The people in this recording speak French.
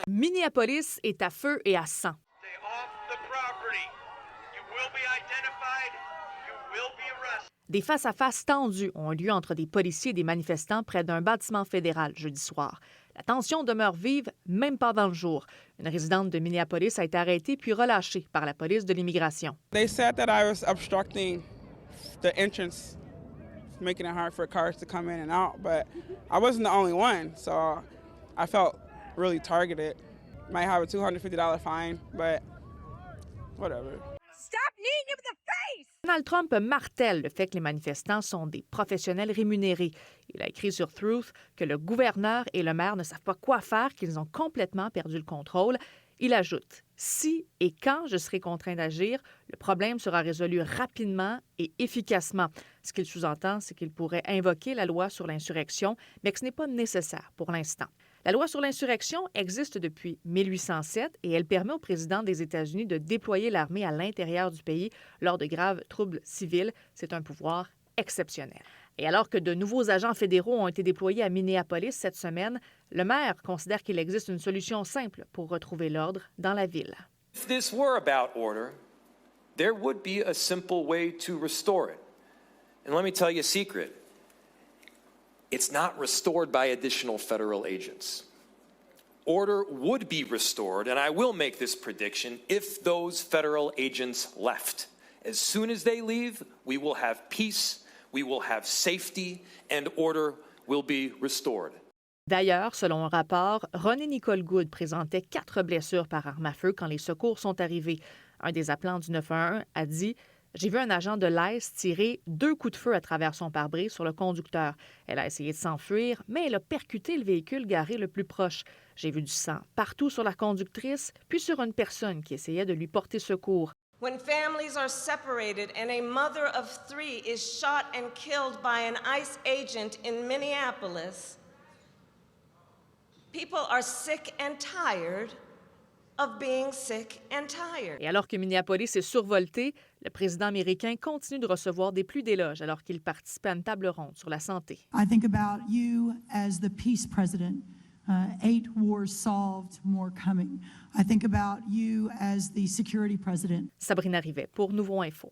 Minneapolis est à feu et à sang. Des face-à-face tendus ont lieu entre des policiers et des manifestants près d'un bâtiment fédéral jeudi soir. La tension demeure vive, même pendant le jour. Une résidente de Minneapolis a été arrêtée puis relâchée par la police de l'immigration. They said that I was obstructing the entrance, making it hard for cars to come in and out, but I wasn't the only one, so I felt really targeted. Might have a $250 fine, but whatever. Stop kneeing him in the face! Donald Trump martèle le fait que les manifestants sont des professionnels rémunérés. Il a écrit sur Truth que le gouverneur et le maire ne savent pas quoi faire, qu'ils ont complètement perdu le contrôle. Il ajoute « Si et quand je serai contraint d'agir, le problème sera résolu rapidement et efficacement. » Ce qu'il sous-entend, c'est qu'il pourrait invoquer la loi sur l'insurrection, mais que ce n'est pas nécessaire pour l'instant. La loi sur l'insurrection existe depuis 1807 et elle permet au président des États-Unis de déployer l'armée à l'intérieur du pays lors de graves troubles civils. C'est un pouvoir exceptionnel. Et alors que de nouveaux agents fédéraux ont été déployés à Minneapolis cette semaine, le maire considère qu'il existe une solution simple pour retrouver l'ordre dans la ville. If this were about order, there would be a simple way to restore it. And let me tell you a secret. It's not restored by additional federal agents. Order would be restored, and I will make this prediction, if those federal agents left. As soon as they leave, we will have peace, we will have safety, and order will be restored. D'ailleurs, selon un rapport, René Nicole Goode présentait 4 blessures par arme à feu quand les secours sont arrivés. Un des appelants du 911 a dit « J'ai vu un agent de l'ICE tirer 2 coups de feu à travers son pare-brise sur le conducteur. Elle a essayé de s'enfuir, mais elle a percuté le véhicule garé le plus proche. J'ai vu du sang partout sur la conductrice, puis sur une personne qui essayait de lui porter secours. » When families are separated and a mother of 3 is shot and killed by an ICE agent in Minneapolis, people are sick and tired of being sick and tired. Et alors que Minneapolis est survolté, le président américain continue de recevoir des pluies d'éloges alors qu'il participait à une table ronde sur la santé. I think about you as the peace president. 8 wars solved, more coming. I think about you as the security president. Sabrina Rivet pour Nouveau Info.